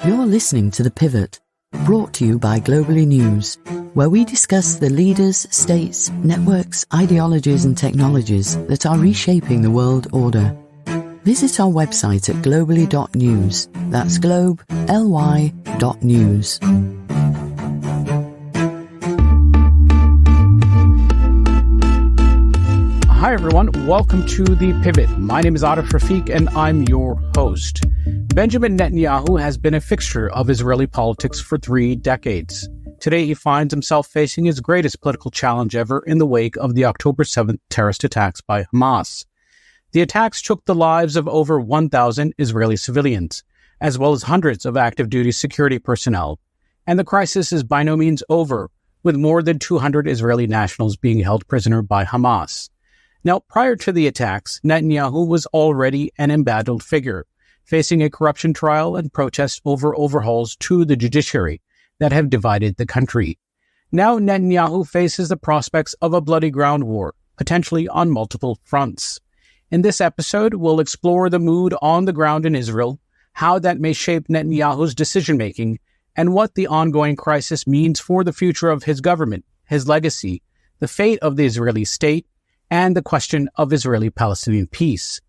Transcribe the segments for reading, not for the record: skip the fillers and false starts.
You're listening to The Pivot, brought to you by Globally News, where we discuss the leaders, states, networks, ideologies and technologies that are reshaping the world order. Visit our website at globally.news. That's globe, ly.news. Hi everyone, welcome to The Pivot. My name is Arif Rafiq and I'm your host. Benjamin Netanyahu has been a fixture of Israeli politics for 3 decades. Today he finds himself facing his greatest political challenge ever in the wake of the October 7th terrorist attacks by Hamas. The attacks took the lives of over 1,000 Israeli civilians, as well as hundreds of active duty security personnel. And the crisis is by no means over, with more than 200 Israeli nationals being held prisoner by Hamas. Now, prior to the attacks, Netanyahu was already an embattled figure, facing a corruption trial and protests over overhauls to the judiciary that have divided the country. Now Netanyahu faces the prospects of a bloody ground war, potentially on multiple fronts. In this episode, we'll explore the mood on the ground in Israel, how that may shape Netanyahu's decision-making, and what the ongoing crisis means for the future of his government, his legacy, the fate of the Israeli state, and the question of Israeli-Palestinian peace.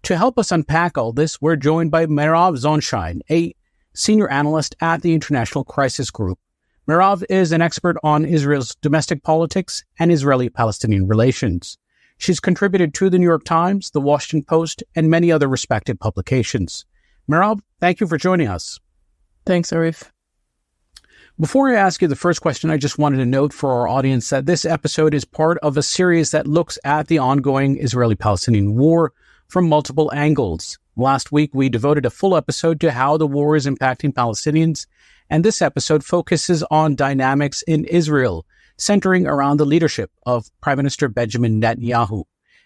To help us unpack all this, we're joined by Mairav Zonszein, a senior analyst at the International Crisis Group. Mairav is an expert on Israel's domestic politics and Israeli-Palestinian relations. She's contributed to the New York Times, the Washington Post, and many other respected publications. Mairav, thank you for joining us. Thanks, Arif. Before I ask you the first question, I just wanted to note for our audience that this episode is part of a series that looks at the ongoing Israeli-Palestinian war from multiple angles. Last week, we devoted a full episode to how the war is impacting Palestinians, and this episode focuses on dynamics in Israel, centering around the leadership of Prime Minister Benjamin Netanyahu.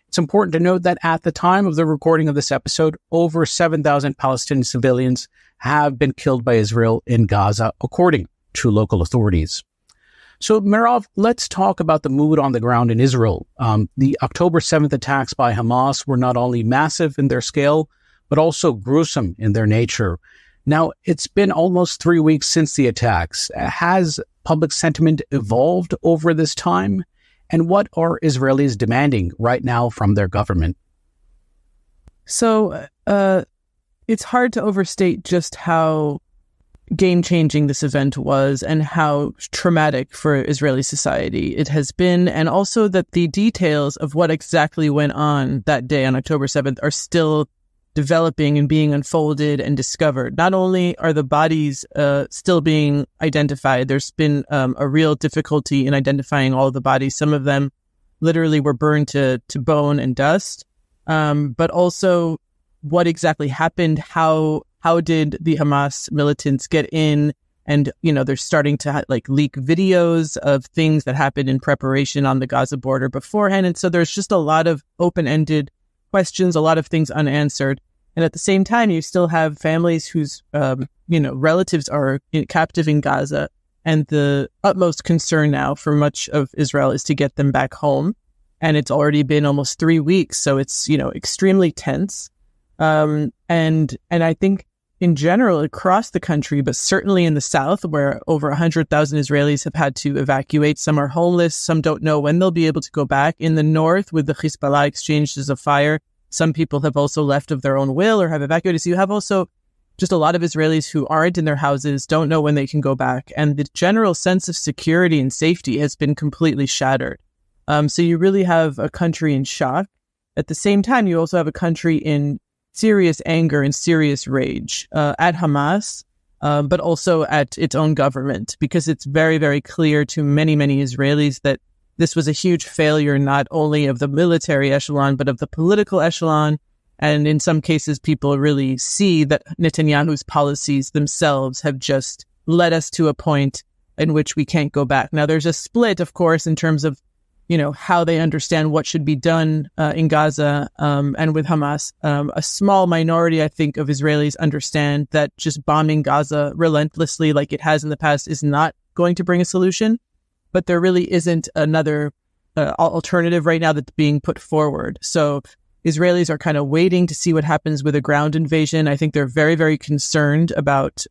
It's important to note that at the time of the recording of this episode, over 7,000 Palestinian civilians have been killed by Israel in Gaza, according to local authorities. So, Mairav, let's talk about the mood on the ground in Israel. The October 7th attacks by Hamas were not only massive in their scale, but also gruesome in their nature. Now, it's been almost 3 weeks since the attacks. Has public sentiment evolved over this time? And what are Israelis demanding right now from their government? So, it's hard to overstate just how game-changing this event was and how traumatic for Israeli society it has been, and also that the details of what exactly went on that day on October 7th are still developing and being unfolded and discovered. Not only are the bodies still being identified, there's been a real difficulty in identifying all of the bodies. Some of them literally were burned to bone and dust, but also what exactly happened, how did the Hamas militants get in? And, they're starting to leak videos of things that happened in preparation on the Gaza border beforehand. And so there's just a lot of open-ended questions, a lot of things unanswered. And at the same time, you still have families whose, relatives are captive in Gaza. And the utmost concern now for much of Israel is to get them back home. And it's already been almost 3 weeks. So it's, extremely tense. And I think in general across the country, but certainly in the south, where over 100,000 Israelis have had to evacuate. Some are homeless. Some don't know when they'll be able to go back. In the north, with the Hezbollah exchanges of fire, some people have also left of their own will or have evacuated. So you have also just a lot of Israelis who aren't in their houses, don't know when they can go back. And the general sense of security and safety has been completely shattered. So you really have a country in shock. At the same time, you also have a country in serious anger and serious rage at Hamas, but also at its own government, because it's very, very clear to many, many Israelis that this was a huge failure, not only of the military echelon, but of the political echelon. And in some cases, people really see that Netanyahu's policies themselves have just led us to a point in which we can't go back. Now, there's a split, of course, in terms of how they understand what should be done in Gaza and with Hamas. A small minority, I think, of Israelis understand that just bombing Gaza relentlessly like it has in the past is not going to bring a solution. But there really isn't another alternative right now that's being put forward. So Israelis are kind of waiting to see what happens with a ground invasion. I think they're very, very concerned about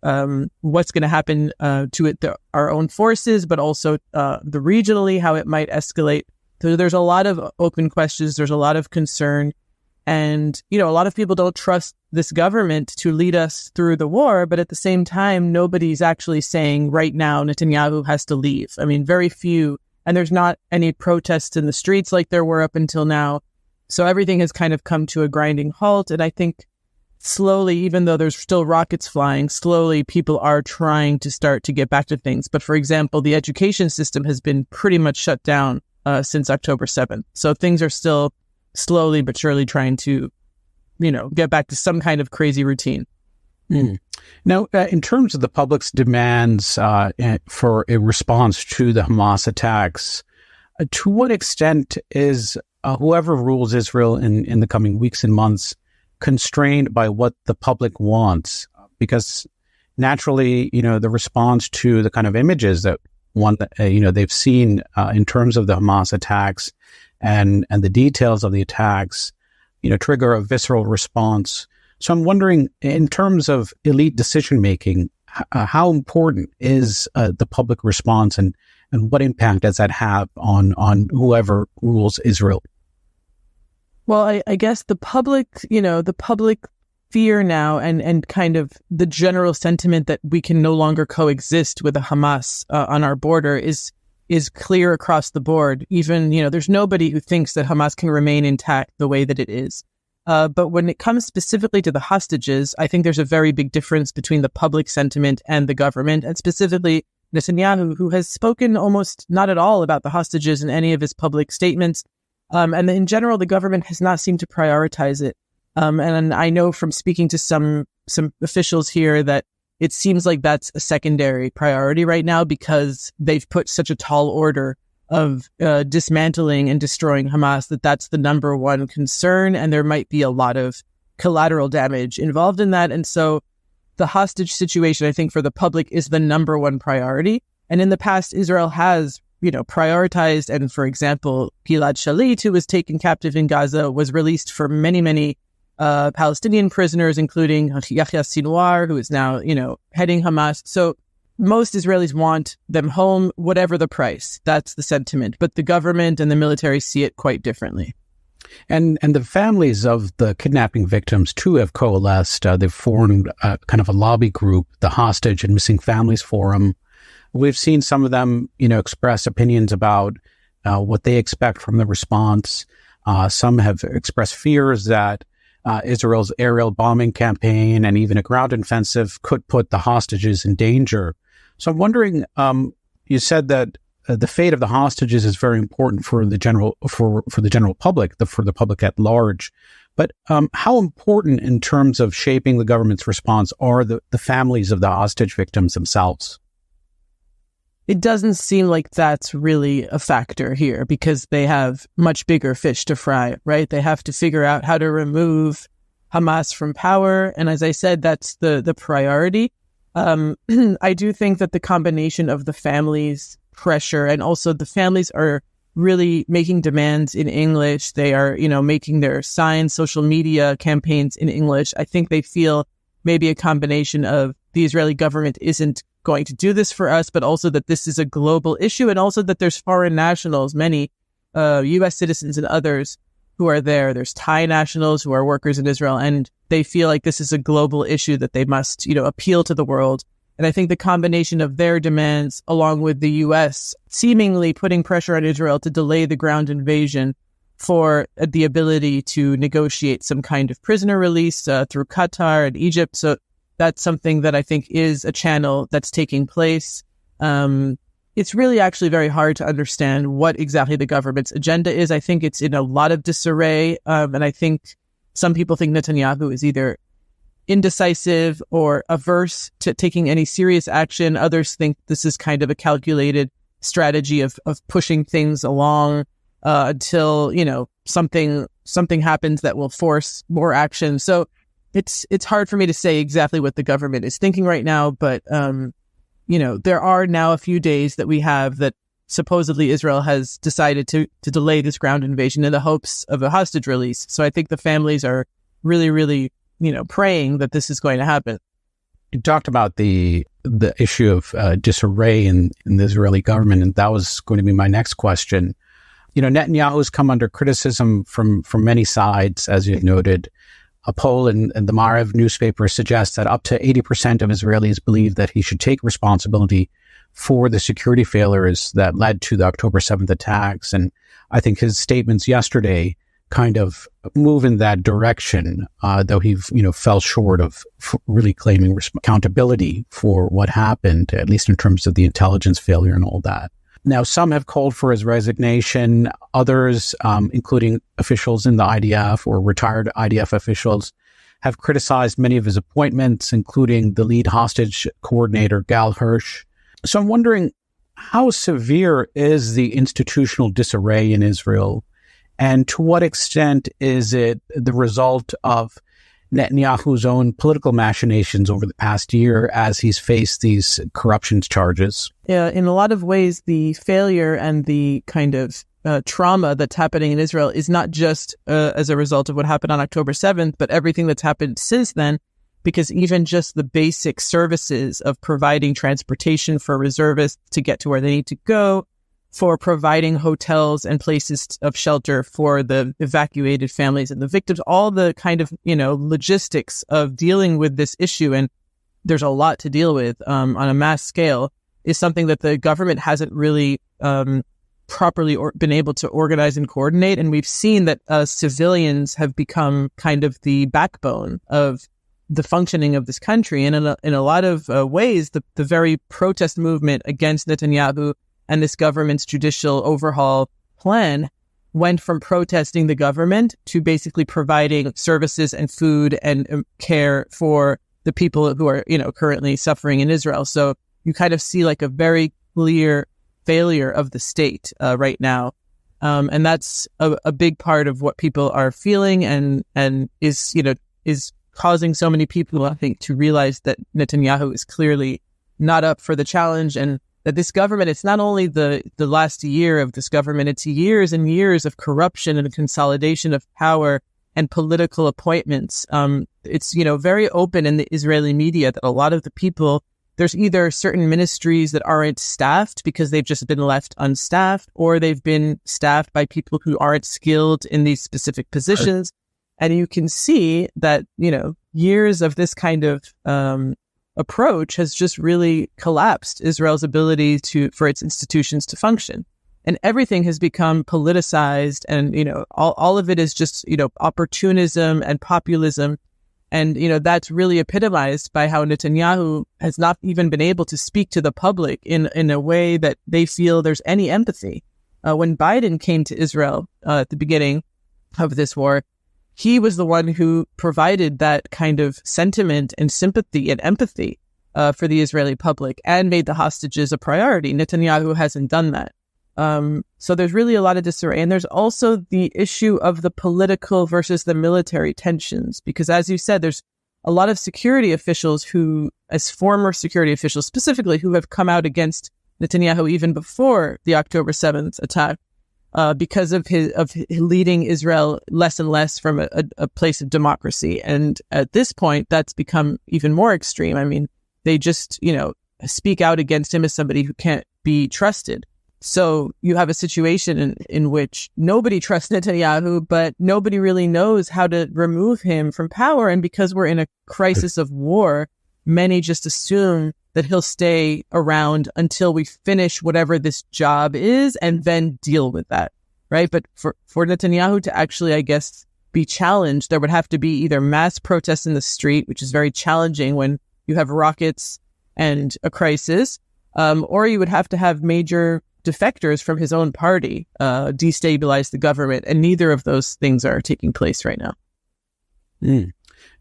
what's going to happen our own forces, but also the regionally, how it might escalate. So there's a lot of open questions. There's a lot of concern. And, a lot of people don't trust this government to lead us through the war. But at the same time, nobody's actually saying right now Netanyahu has to leave. I mean, very few. And there's not any protests in the streets like there were up until now. So everything has kind of come to a grinding halt. And I think slowly, even though there's still rockets flying, slowly people are trying to start to get back to things. But for example, the education system has been pretty much shut down since October 7th. So things are still slowly but surely trying to, get back to some kind of crazy routine. Mm. Now, in terms of the public's demands for a response to the Hamas attacks, to what extent is whoever rules Israel in the coming weeks and months constrained by what the public wants? Because naturally, the response to the kind of images that they've seen in terms of the Hamas attacks and the details of the attacks, trigger a visceral response. So I'm wondering, in terms of elite decision making, how important is the public response, and what impact does that have on whoever rules Israel? Well, I guess the public fear now and kind of the general sentiment that we can no longer coexist with the Hamas on our border is clear across the board. Even, there's nobody who thinks that Hamas can remain intact the way that it is. But when it comes specifically to the hostages, I think there's a very big difference between the public sentiment and the government, and specifically Netanyahu, who has spoken almost not at all about the hostages in any of his public statements. And in general, the government has not seemed to prioritize it. And I know from speaking to some officials here that it seems like that's a secondary priority right now, because they've put such a tall order of dismantling and destroying Hamas that's the number one concern, and there might be a lot of collateral damage involved in that. And so the hostage situation, I think, for the public is the number one priority. And in the past, Israel has, prioritized, and for example, Gilad Shalit, who was taken captive in Gaza, was released for many, many Palestinian prisoners, including Yahya Sinwar, who is now, heading Hamas. So most Israelis want them home, whatever the price. That's the sentiment. But the government and the military see it quite differently. And the families of the kidnapping victims, too, have coalesced. They've formed kind of a lobby group, the Hostage and Missing Families Forum. We've seen some of them, express opinions about what they expect from the response. Some have expressed fears that Israel's aerial bombing campaign and even a ground offensive could put the hostages in danger. So I'm wondering, you said that the fate of the hostages is very important for the general public, for the public at large. But how important in terms of shaping the government's response are the families of the hostage victims themselves? It doesn't seem like that's really a factor here, because they have much bigger fish to fry, right? They have to figure out how to remove Hamas from power. And as I said, that's the priority. I do think that the combination of the families' pressure, and also the families are really making demands in English. They are, making their signs, social media campaigns in English. I think they feel maybe a combination of the Israeli government isn't going to do this for us, but also that this is a global issue, and also that there's foreign nationals, many U.S. citizens and others who are there. There's Thai nationals who are workers in Israel, and they feel like this is a global issue that they must, appeal to the world. And I think the combination of their demands, along with the U.S. seemingly putting pressure on Israel to delay the ground invasion for the ability to negotiate some kind of prisoner release through Qatar and Egypt. So that's something that I think is a channel that's taking place. It's really actually very hard to understand what exactly the government's agenda is. I think it's in a lot of disarray. And I think some people think Netanyahu is either indecisive or averse to taking any serious action. Others think this is kind of a calculated strategy of pushing things along until, something happens that will force more action. So it's hard for me to say exactly what the government is thinking right now, but there are now a few days that we have that supposedly Israel has decided to delay this ground invasion in the hopes of a hostage release. So I think the families are really, really, praying that this is going to happen. You talked about the issue of disarray in the Israeli government, and that was going to be my next question. Netanyahu has come under criticism from many sides, as you noted. A poll in the Mairav newspaper suggests that up to 80% of Israelis believe that he should take responsibility for the security failures that led to the October 7th attacks. And I think his statements yesterday kind of move in that direction, though he, fell short of really claiming accountability for what happened, at least in terms of the intelligence failure and all that. Now, some have called for his resignation. Others, including officials in the IDF or retired IDF officials, have criticized many of his appointments, including the lead hostage coordinator, Gal Hirsch. So I'm wondering, how severe is the institutional disarray in Israel? And to what extent is it the result of Netanyahu's own political machinations over the past year as he's faced these corruption charges? Yeah, in a lot of ways, the failure and the kind of trauma that's happening in Israel is not just as a result of what happened on October 7th, but everything that's happened since then, because even just the basic services of providing transportation for reservists to get to where they need to go, for providing hotels and places of shelter for the evacuated families and the victims, all the kind of, logistics of dealing with this issue, and there's a lot to deal with on a mass scale, is something that the government hasn't really properly been able to organize and coordinate. And we've seen that civilians have become kind of the backbone of the functioning of this country. And in a lot of ways, the very protest movement against Netanyahu and this government's judicial overhaul plan went from protesting the government to basically providing services and food and care for the people who are, currently suffering in Israel. So you kind of see like a very clear failure of the state right now. And that's a big part of what people are feeling and is causing so many people, I think, to realize that Netanyahu is clearly not up for the challenge, and that this government, it's not only the last year of this government, it's years and years of corruption and consolidation of power and political appointments. It's, very open in the Israeli media that a lot of the people, there's either certain ministries that aren't staffed because they've just been left unstaffed, or they've been staffed by people who aren't skilled in these specific positions. And you can see that, years of this kind of approach has just really collapsed Israel's ability for its institutions to function. And everything has become politicized, and, all of it is just, opportunism and populism. And, that's really epitomized by how Netanyahu has not even been able to speak to the public in a way that they feel there's any empathy. When Biden came to Israel at the beginning of this war, he was the one who provided that kind of sentiment and sympathy and empathy for the Israeli public and made the hostages a priority. Netanyahu hasn't done that. So there's really a lot of disarray. And there's also the issue of the political versus the military tensions, because as you said, there's a lot of security officials who, as former security officials specifically, who have come out against Netanyahu even before the October 7th attack, because of his leading Israel less and less from a place of democracy. And at this point, that's become even more extreme. I mean, they just, speak out against him as somebody who can't be trusted. So you have a situation in which nobody trusts Netanyahu, but nobody really knows how to remove him from power. And because we're in a crisis of war, many just assume that he'll stay around until we finish whatever this job is and then deal with that, right? But for Netanyahu to actually, I guess, be challenged, there would have to be either mass protests in the street, which is very challenging when you have rockets and a crisis, or you would have to have major defectors from his own party destabilize the government, and neither of those things are taking place right now.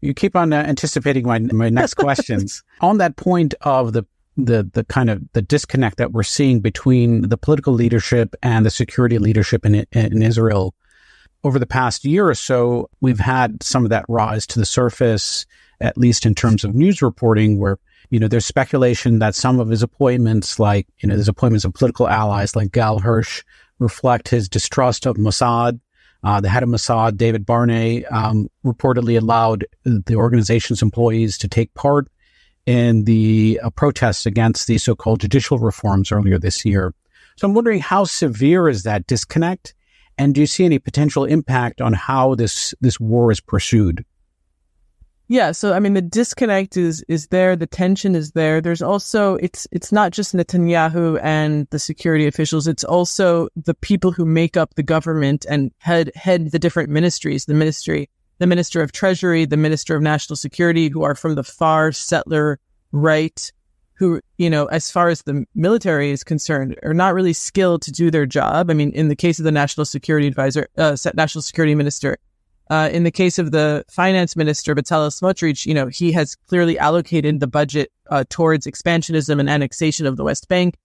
You keep on anticipating my next questions. On that point of the kind of the disconnect that we're seeing between the political leadership and the security leadership in Israel, over the past year or so, we've had some of that rise to the surface. at least in terms of news reporting, where, there's speculation that some of his appointments, like, his appointments of political allies like Gal Hirsch, reflect his distrust of Mossad. The head of Mossad, David Barney, reportedly allowed the organization's employees to take part in the protests against the so-called judicial reforms earlier this year. So I'm wondering, how severe is that disconnect? And do you see any potential impact on how this war is pursued? Yeah, so I mean, the disconnect is there, the tension is there. There's also, it's not just Netanyahu and the security officials, it's also the people who make up the government and head the different ministries, the Minister of Treasury, the Minister of National Security, who are from the far settler right, who, as far as the military is concerned, are not really skilled to do their job. I mean, in the case of the National Security Minister, in the case of the finance minister, Bezalel Smotrich, he has clearly allocated the budget towards expansionism and annexation of the West Bank.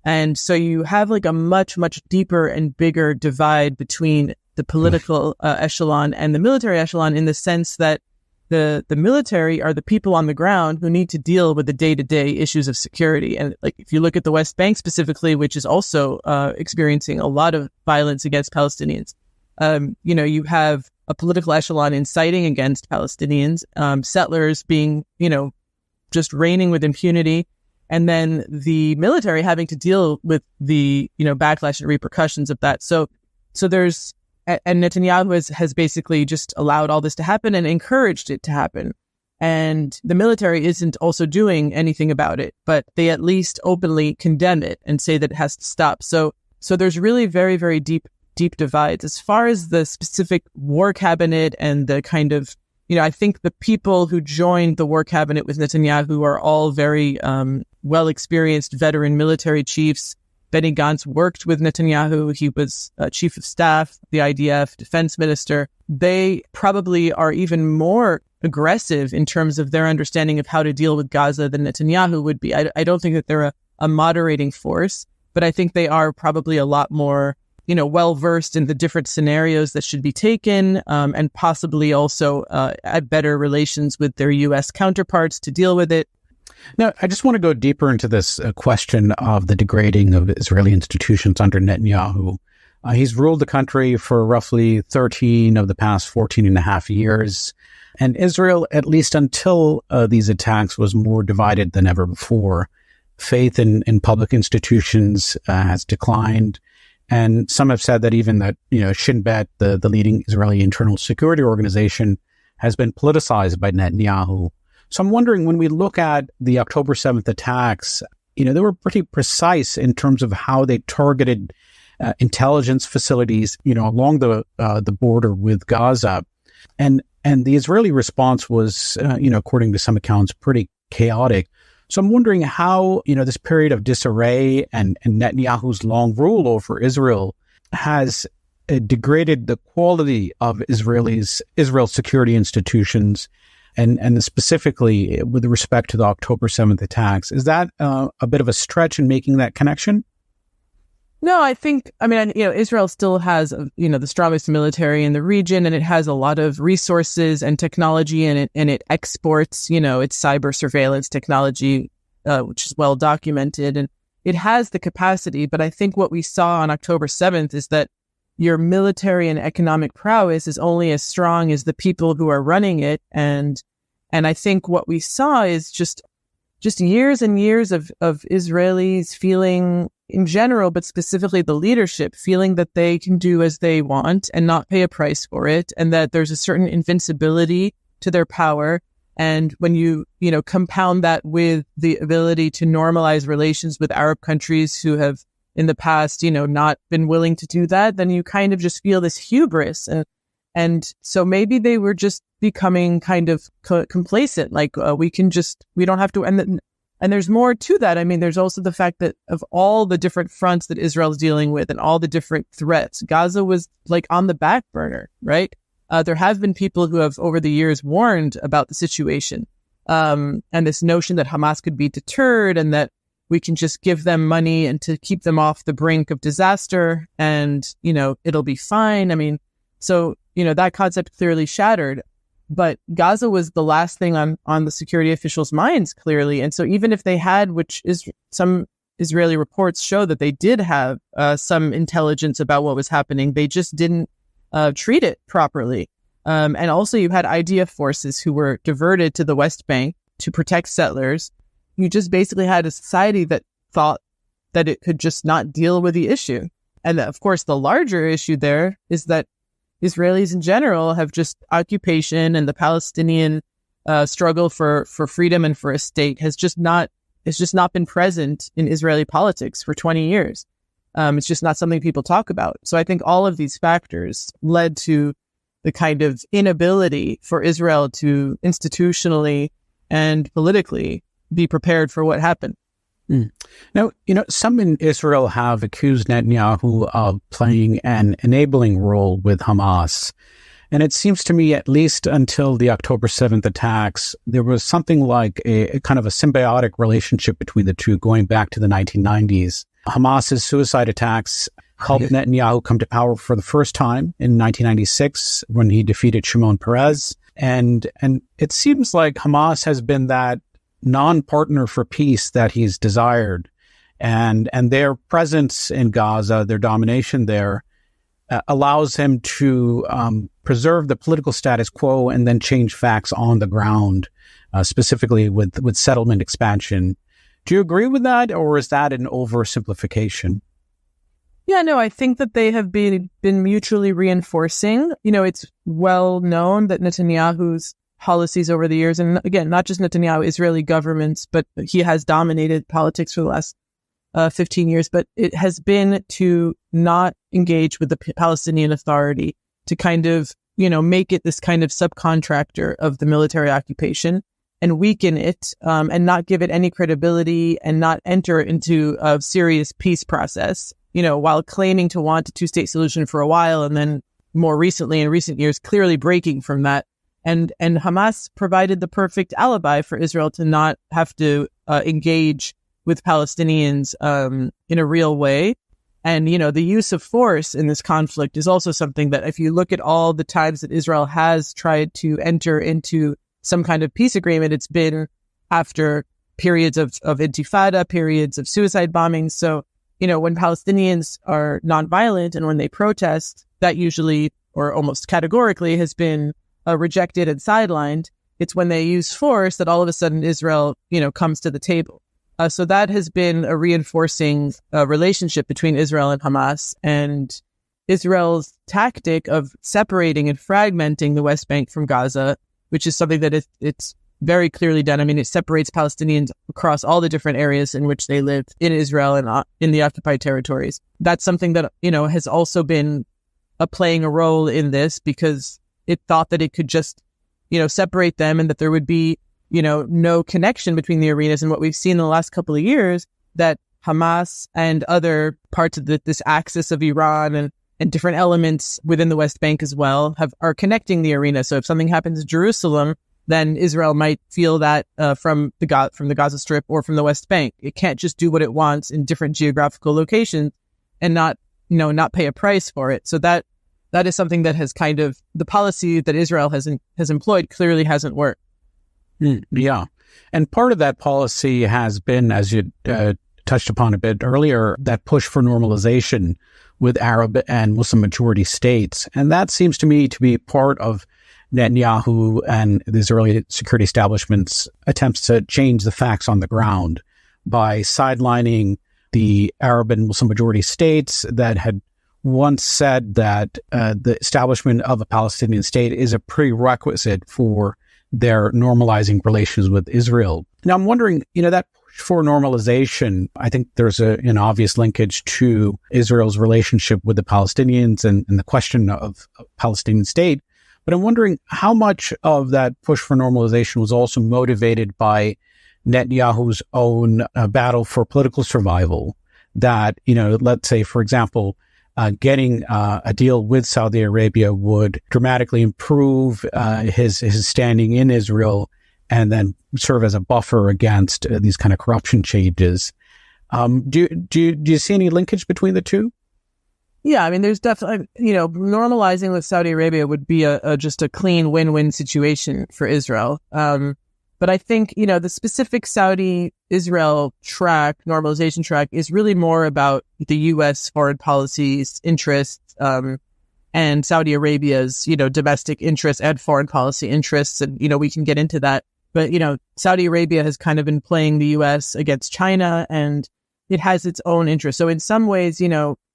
And so you have like a much, much deeper and bigger divide between the political echelon and the military echelon, in the sense that the military are the people on the ground who need to deal with the day-to-day issues of security. And like, if you look at the West Bank specifically, which is also experiencing a lot of violence against Palestinians, you have a political echelon inciting against Palestinians, settlers being, just reigning with impunity, and then the military having to deal with the, backlash and repercussions of that. So there's, and Netanyahu has basically just allowed all this to happen and encouraged it to happen. And the military isn't also doing anything about it, but they at least openly condemn it and say that it has to stop. So there's really very, very deep divides. As far as the specific war cabinet and the kind of, I think the people who joined the war cabinet with Netanyahu are all very well-experienced veteran military chiefs. Benny Gantz worked with Netanyahu. He was chief of staff, the IDF, defense minister. They probably are even more aggressive in terms of their understanding of how to deal with Gaza than Netanyahu would be. I don't think that they're a moderating force, but I think they are probably a lot more well-versed in the different scenarios that should be taken, and possibly also have better relations with their U.S. counterparts to deal with it. Now, I just want to go deeper into this question of the degrading of Israeli institutions under Netanyahu. He's ruled the country for roughly 13 of the past 14 and a half years. And Israel, at least until these attacks, was more divided than ever before. Faith in public institutions has declined. And some have said that even that, Shin Bet, the leading Israeli internal security organization, has been politicized by Netanyahu. So I'm wondering, when we look at the October 7th attacks, they were pretty precise in terms of how they targeted intelligence facilities, along the border with Gaza. And the Israeli response was, according to some accounts, pretty chaotic. So I'm wondering how, this period of disarray and Netanyahu's long rule over Israel has degraded the quality of Israel's security institutions, and specifically with respect to the October 7th attacks. Is that a bit of a stretch in making that connection? No, Israel still has, the strongest military in the region, and it has a lot of resources and technology, and it exports, its cyber surveillance technology, which is well documented, and it has the capacity. But I think what we saw on October 7th is that your military and economic prowess is only as strong as the people who are running it, and I think what we saw is just years and years of Israelis feeling, in general, but specifically the leadership, feeling that they can do as they want and not pay a price for it, and that there's a certain invincibility to their power. And when you compound that with the ability to normalize relations with Arab countries who have in the past, not been willing to do that, then you kind of just feel this hubris. And so maybe they were just becoming kind of complacent, like we don't have to, and there's more to that. I mean, there's also the fact that of all the different fronts that Israel is dealing with and all the different threats, Gaza was like on the back burner, right? There have been people who have over the years warned about the situation, and this notion that Hamas could be deterred and that we can just give them money and to keep them off the brink of disaster and, it'll be fine. I mean, so, that concept clearly shattered. But Gaza was the last thing on the security officials' minds, clearly. And so even if they had, which is some Israeli reports show that they did have some intelligence about what was happening, they just didn't treat it properly. And also you had IDF forces who were diverted to the West Bank to protect settlers. You just basically had a society that thought that it could just not deal with the issue. And of course, the larger issue there is that Israelis in general have just occupation, and the Palestinian struggle for freedom and for a state has just not been present in Israeli politics for 20 years. It's just not something people talk about. So I think all of these factors led to the kind of inability for Israel to institutionally and politically be prepared for what happened. Now, some in Israel have accused Netanyahu of playing an enabling role with Hamas. And it seems to me, at least until the October 7th attacks, there was something like a kind of a symbiotic relationship between the two going back to the 1990s. Hamas's suicide attacks helped Netanyahu come to power for the first time in 1996 when he defeated Shimon Peres. And it seems like Hamas has been that non-partner for peace that he's desired. And their presence in Gaza, their domination there, allows him to preserve the political status quo and then change facts on the ground, specifically with settlement expansion. Do you agree with that, or is that an oversimplification? Yeah, no, I think that they have been mutually reinforcing. It's well known that Netanyahu's policies over the years, and again, not just Netanyahu, Israeli governments, but he has dominated politics for the last 15 years, but it has been to not engage with the Palestinian Authority, to kind of, make it this kind of subcontractor of the military occupation and weaken it, and not give it any credibility and not enter into a serious peace process, while claiming to want a two-state solution for a while, and then more recently, in recent years, clearly breaking from that. And Hamas provided the perfect alibi for Israel to not have to engage with Palestinians in a real way. And, the use of force in this conflict is also something that, if you look at all the times that Israel has tried to enter into some kind of peace agreement, it's been after periods of intifada, periods of suicide bombings. So, when Palestinians are nonviolent and when they protest, that usually, or almost categorically, has been rejected and sidelined. It's when they use force that all of a sudden Israel, comes to the table. So that has been a reinforcing relationship between Israel and Hamas, and Israel's tactic of separating and fragmenting the West Bank from Gaza, which is something that it's very clearly done. I mean, it separates Palestinians across all the different areas in which they live in Israel and in the occupied territories. That's something that, has also been playing a role in this, because it thought that it could just, separate them, and that there would be, no connection between the arenas. And what we've seen in the last couple of years, that Hamas and other parts of this axis of Iran and different elements within the West Bank as well are connecting the arena. So if something happens in Jerusalem, then Israel might feel that from the Gaza Strip or from the West Bank. It can't just do what it wants in different geographical locations and not pay a price for it. So that is something that has kind of, the policy that Israel has employed clearly hasn't worked. Yeah. And part of that policy has been, as you touched upon a bit earlier, that push for normalization with Arab and Muslim majority states. And that seems to me to be part of Netanyahu and the Israeli security establishment's attempts to change the facts on the ground by sidelining the Arab and Muslim majority states that had once said that the establishment of a Palestinian state is a prerequisite for their normalizing relations with Israel. Now, I'm wondering, that push for normalization, I think there's an obvious linkage to Israel's relationship with the Palestinians and the question of a Palestinian state. But I'm wondering how much of that push for normalization was also motivated by Netanyahu's own battle for political survival. That, let's say, for example, getting a deal with Saudi Arabia would dramatically improve his standing in Israel and then serve as a buffer against these kind of corruption changes. Do you see any linkage between the two? Yeah, I mean, there's definitely, normalizing with Saudi Arabia would be just a clean win-win situation for Israel. But I think, the specific Saudi-Israel normalization track is really more about the U.S. foreign policy's interests, and Saudi Arabia's, domestic interests and foreign policy interests. And, we can get into that. But, Saudi Arabia has kind of been playing the U.S. against China, and it has its own interests. So in some ways,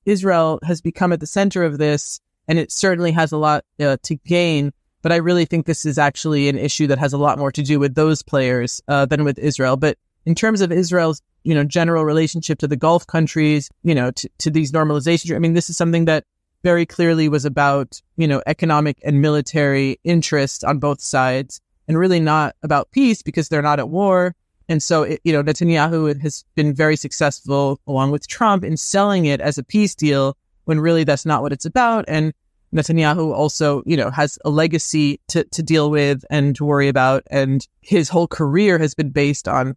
Israel has become at the center of this, and it certainly has a lot to gain. But I really think this is actually an issue that has a lot more to do with those players than with Israel. But in terms of Israel's, general relationship to the Gulf countries, to these normalizations, I mean, this is something that very clearly was about, economic and military interests on both sides, and really not about peace because they're not at war. And so, Netanyahu has been very successful, along with Trump, in selling it as a peace deal when really that's not what it's about. And Netanyahu also, has a legacy to deal with and to worry about. And his whole career has been based on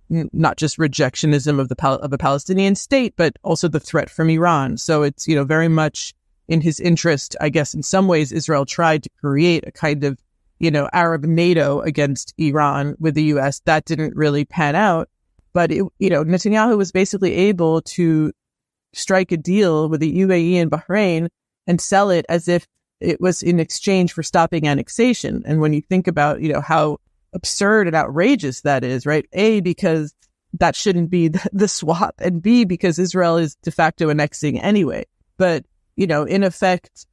not just rejectionism of a Palestinian state, but also the threat from Iran. So it's, very much in his interest. I guess in some ways, Israel tried to create a kind of, Arab NATO against Iran with the U.S. That didn't really pan out. But, Netanyahu was basically able to strike a deal with the UAE and Bahrain and sell it as if it was in exchange for stopping annexation. And when you think about, how absurd and outrageous that is, right? A, because that shouldn't be the swap, and B, because Israel is de facto annexing anyway. But, in effect,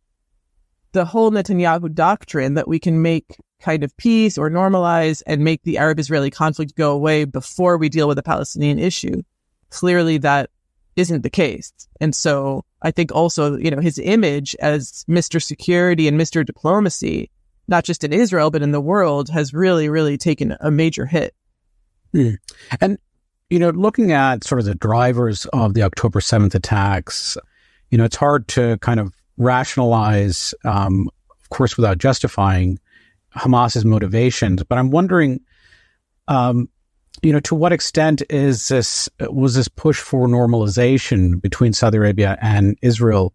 the whole Netanyahu doctrine that we can make kind of peace or normalize and make the Arab-Israeli conflict go away before we deal with the Palestinian issue, clearly that isn't the case. And so I think also, his image as Mr. Security and Mr. Diplomacy, not just in Israel, but in the world, has really, really taken a major hit. And, looking at sort of the drivers of the October 7th attacks, it's hard to kind of rationalize, of course, without justifying Hamas's motivations. But I'm wondering, to what extent was this push for normalization between Saudi Arabia and Israel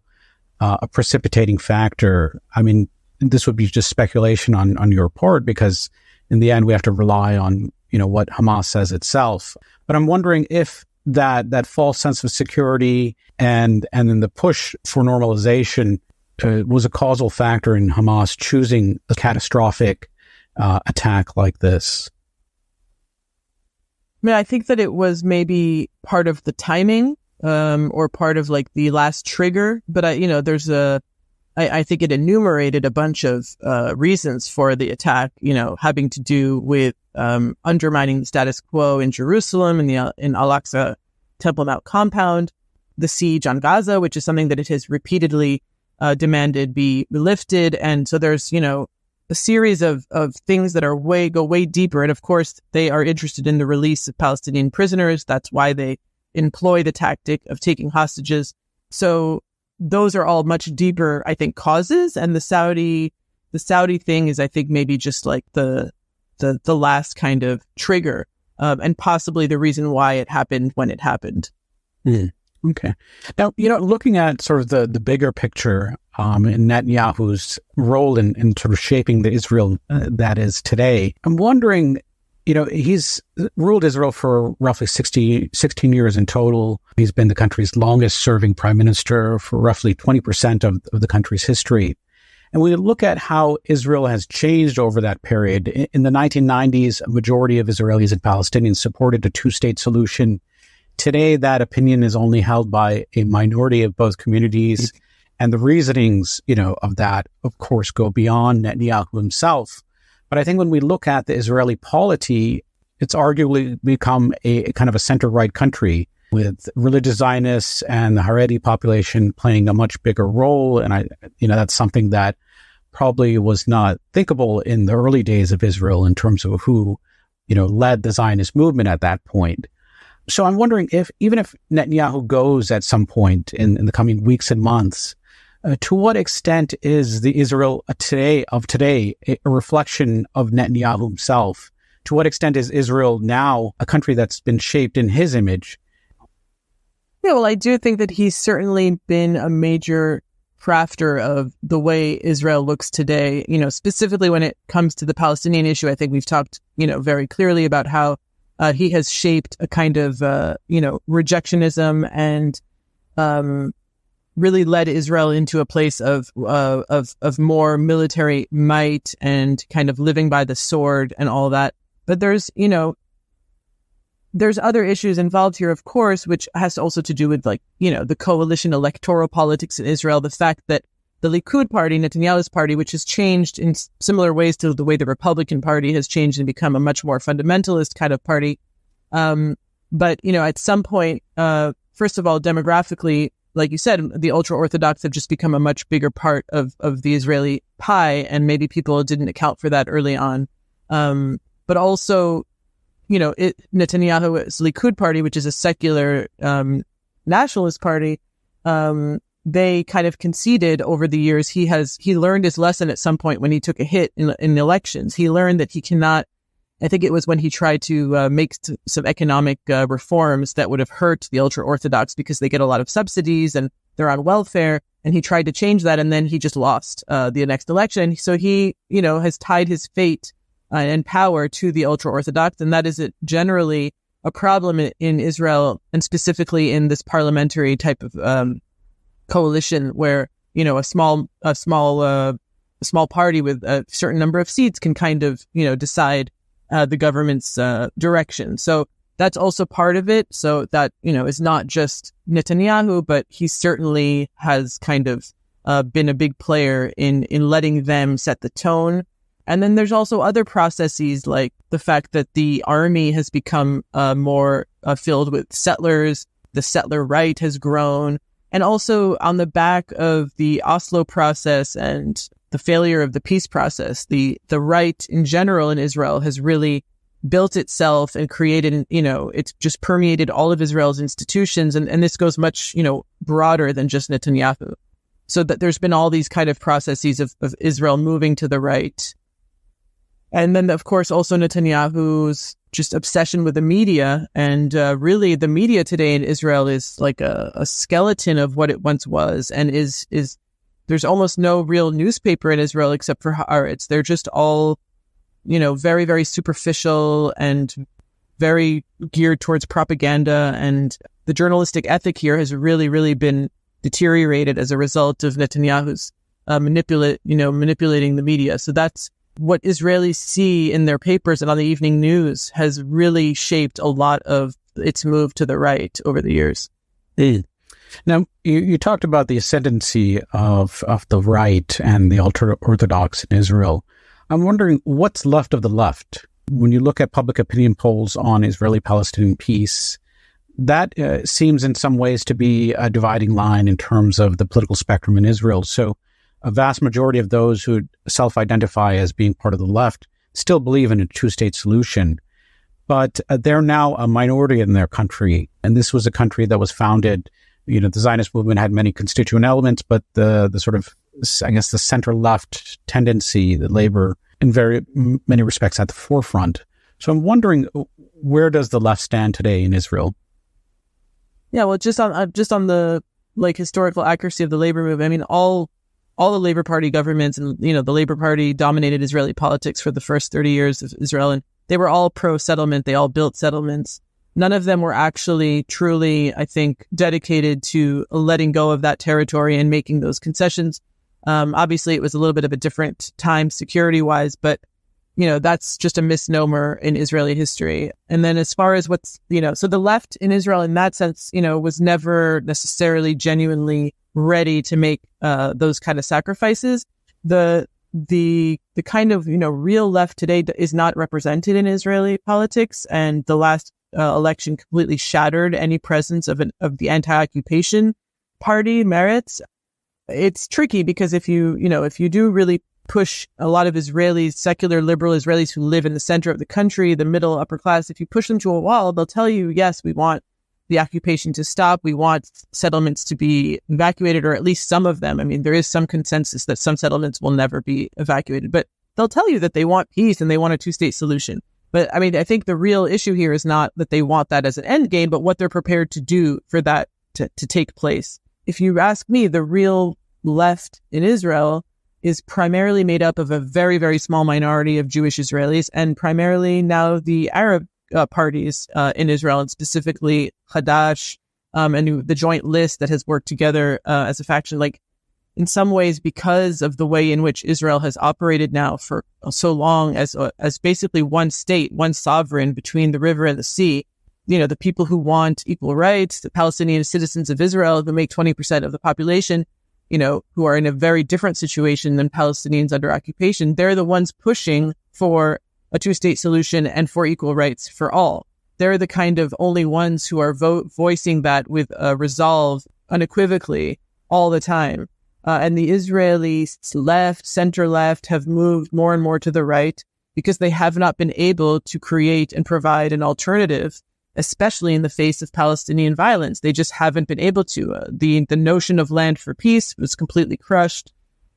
a precipitating factor? I mean, this would be just speculation on your part, because in the end we have to rely on, what Hamas says itself. But I'm wondering if that false sense of security and then the push for normalization was a causal factor in Hamas choosing a catastrophic attack like this. I mean, I think that it was maybe part of the timing, or part of like the last trigger. But I think it enumerated a bunch of reasons for the attack, having to do with undermining the status quo in Jerusalem in Al-Aqsa Temple Mount compound, the siege on Gaza, which is something that it has repeatedly demanded be lifted. And so there's, a series of things that go way deeper. And of course, they are interested in the release of Palestinian prisoners. That's why they employ the tactic of taking hostages. So those are all much deeper, I think, causes. And the Saudi thing is, I think, maybe just like the last kind of trigger, and possibly the reason why it happened when it happened. Okay. Now, looking at sort of the bigger picture, in Netanyahu's role in sort of shaping the Israel that is today, I'm wondering, he's ruled Israel for roughly 16 years in total. He's been the country's longest serving prime minister for roughly 20% of the country's history. And we look at how Israel has changed over that period. In the 1990s, a majority of Israelis and Palestinians supported a two-state solution. Today, that opinion is only held by a minority of both communities. And the reasonings, of that, of course, go beyond Netanyahu himself. But I think when we look at the Israeli polity, it's arguably become a kind of a center-right country, with religious Zionists and the Haredi population playing a much bigger role. And that's something that probably was not thinkable in the early days of Israel in terms of who, led the Zionist movement at that point. So I'm wondering even if Netanyahu goes at some point in the coming weeks and months, to what extent is the Israel of today a reflection of Netanyahu himself? To what extent is Israel now a country that's been shaped in his image? Yeah, well, I do think that he's certainly been a major crafter of the way Israel looks today. Specifically when it comes to the Palestinian issue, I think we've talked, very clearly about how he has shaped a kind of, rejectionism and really led Israel into a place of more military might and kind of living by the sword and all that. But there's other issues involved here, of course, which has also to do with the coalition electoral politics in Israel, the fact that the Likud party, Netanyahu's party, which has changed in similar ways to the way the Republican Party has changed and become a much more fundamentalist kind of party. But at some point, first of all, demographically, like you said, the ultra-Orthodox have just become a much bigger part of the Israeli pie, and maybe people didn't account for that early on. But also, Netanyahu's Likud party, which is a secular nationalist party, they kind of conceded over the years. He learned his lesson at some point when he took a hit in elections. He learned that he cannot, I think it was when he tried to make some economic reforms that would have hurt the ultra-Orthodox because they get a lot of subsidies and they're on welfare. And he tried to change that, and then he just lost the next election. So he, has tied his fate and power to the ultra-Orthodox, and that is generally a problem in Israel, and specifically in this parliamentary type of coalition where a small party with a certain number of seats can kind of decide the government's direction. So that's also part of it. So that is not just Netanyahu, but he certainly has kind of been a big player in letting them set the tone. And then there's also other processes, like the fact that the army has become more filled with settlers. The settler right has grown. And also on the back of the Oslo process and the failure of the peace process, the right in general in Israel has really built itself and created, it's just permeated all of Israel's institutions. And this goes much, broader than just Netanyahu. So that there's been all these kind of processes of Israel moving to the right. And then, of course, also Netanyahu's just obsession with the media. And really, the media today in Israel is like a skeleton of what it once was. And is there's almost no real newspaper in Israel except for Haaretz. They're just all, very, very superficial and very geared towards propaganda. And the journalistic ethic here has really, really been deteriorated as a result of Netanyahu's manipulating the media. So that's what Israelis see in their papers and on the evening news has really shaped a lot of its move to the right over the years. Now, you talked about the ascendancy of the right and the ultra-Orthodox in Israel. I'm wondering what's left of the left. When you look at public opinion polls on Israeli-Palestinian peace, that seems in some ways to be a dividing line in terms of the political spectrum in Israel. So a vast majority of those who self-identify as being part of the left still believe in a two-state solution. But they're now a minority in their country. And this was a country that was founded, the Zionist movement had many constituent elements, but the sort of, I guess, the center-left tendency, the labor, in very many respects at the forefront. So I'm wondering, where does the left stand today in Israel? Yeah, well, just on the historical accuracy of the labor movement, I mean, all the Labour Party governments and, the Labour Party dominated Israeli politics for the first 30 years of Israel, and they were all pro-settlement. They all built settlements. None of them were actually truly, I think, dedicated to letting go of that territory and making those concessions. Obviously, it was a little bit of a different time security-wise, but, that's just a misnomer in Israeli history. And then as far as what's, so the left in Israel in that sense, was never necessarily genuinely ready to make those kind of sacrifices. The kind of real left today is not represented in Israeli politics, and the last election completely shattered any presence of the anti-occupation party, Meretz. It's tricky because if you do really push a lot of Israelis, secular liberal Israelis who live in the center of the country, the middle upper class, if you push them to a wall, they'll tell you, yes, we want the occupation to stop. We want settlements to be evacuated, or at least some of them. I mean, there is some consensus that some settlements will never be evacuated, but they'll tell you that they want peace and they want a two-state solution. But I mean, I think the real issue here is not that they want that as an end game, but what they're prepared to do for that to take place. If you ask me, the real left in Israel is primarily made up of a very, very small minority of Jewish Israelis, and primarily now the Arab parties in Israel, and specifically Hadash and the Joint List that has worked together as a faction. Like, in some ways, because of the way in which Israel has operated now for so long as basically one state, one sovereign between the river and the sea, the people who want equal rights, the Palestinian citizens of Israel who make 20% of the population, who are in a very different situation than Palestinians under occupation, they're the ones pushing for a two-state solution and for equal rights for all. They're the kind of only ones who are voicing that with resolve unequivocally all the time. And the Israeli left, center-left, have moved more and more to the right because they have not been able to create and provide an alternative, especially in the face of Palestinian violence. They just haven't been able to. The notion of land for peace was completely crushed,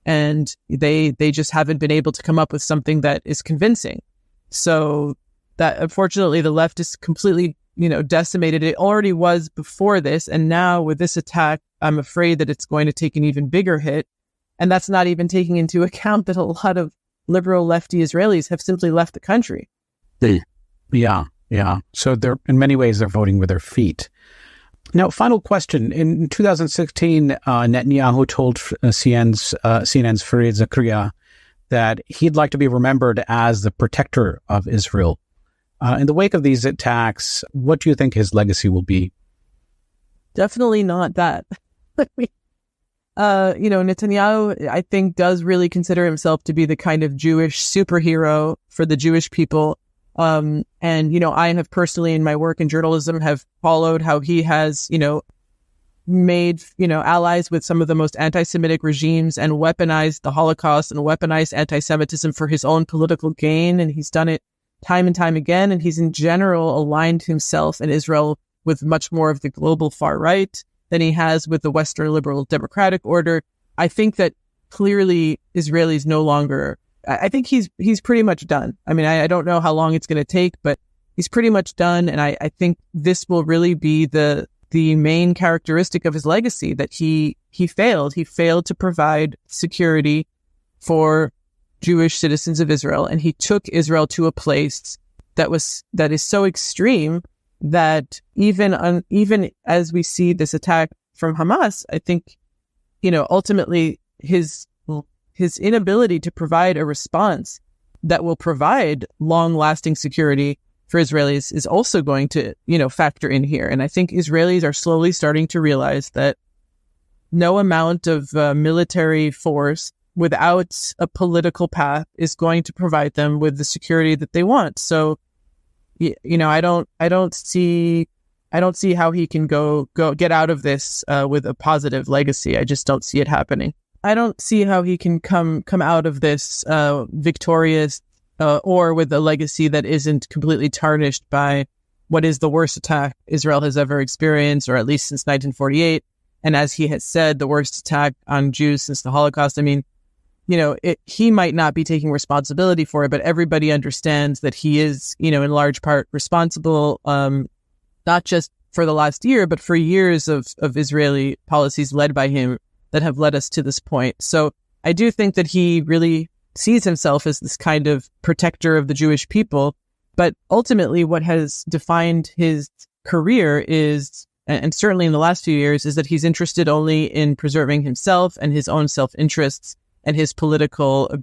and they just haven't been able to come up with something that is convincing. So that, unfortunately, the left is completely, decimated. It already was before this, and now with this attack, I'm afraid that it's going to take an even bigger hit. And that's not even taking into account that a lot of liberal lefty Israelis have simply left the country. Yeah. So in many ways, they're voting with their feet. Now, final question. In 2016, Netanyahu told CNN's Fareed Zakaria that he'd like to be remembered as the protector of Israel. In the wake of these attacks, what do you think his legacy will be? Definitely not that. Netanyahu, I think, does really consider himself to be the kind of Jewish superhero for the Jewish people. And I have personally, in my work in journalism, have followed how he has, made, allies with some of the most anti-Semitic regimes and weaponized the Holocaust and weaponized anti-Semitism for his own political gain. And he's done it time and time again. And he's in general aligned himself and Israel with much more of the global far right than he has with the Western liberal democratic order. I think that clearly Israelis no longer, I think he's pretty much done. I mean, I don't know how long it's going to take, but he's pretty much done. And I think this will really be the main characteristic of his legacy, that he failed. He failed to provide security for Jewish citizens of Israel. And he took Israel to a place that is so extreme that even as we see this attack from Hamas, I think, ultimately his inability to provide a response that will provide long-lasting security for Israelis is also going to, factor in here. And I think Israelis are slowly starting to realize that no amount of military force without a political path is going to provide them with the security that they want. So, I don't see how he can go get out of this with a positive legacy. I just don't see it happening. I don't see how he can come out of this victorious or with a legacy that isn't completely tarnished by what is the worst attack Israel has ever experienced, or at least since 1948. And as he has said, the worst attack on Jews since the Holocaust. I mean, he might not be taking responsibility for it, but everybody understands that he is, in large part responsible, not just for the last year, but for years of Israeli policies led by him that have led us to this point. So I do think that he really sees himself as this kind of protector of the Jewish people. But ultimately, what has defined his career is, and certainly in the last few years, is that he's interested only in preserving himself and his own self-interests and his political,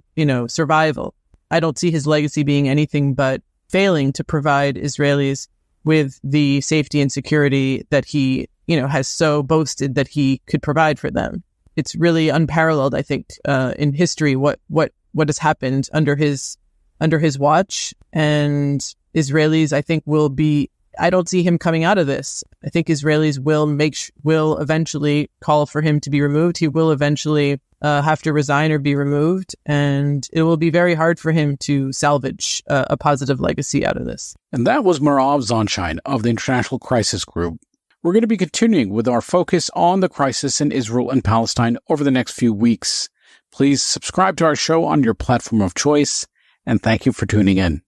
survival. I don't see his legacy being anything but failing to provide Israelis with the safety and security that he, has so boasted that he could provide for them. It's really unparalleled, I think, in history what has happened under his watch. And Israelis, I think, I don't see him coming out of this. I think Israelis will eventually call for him to be removed. He will eventually have to resign or be removed, and it will be very hard for him to salvage a positive legacy out of this. And that was Mairav Zonszein of the International Crisis Group. We're going to be continuing with our focus on the crisis in Israel and Palestine over the next few weeks. Please subscribe to our show on your platform of choice, and thank you for tuning in.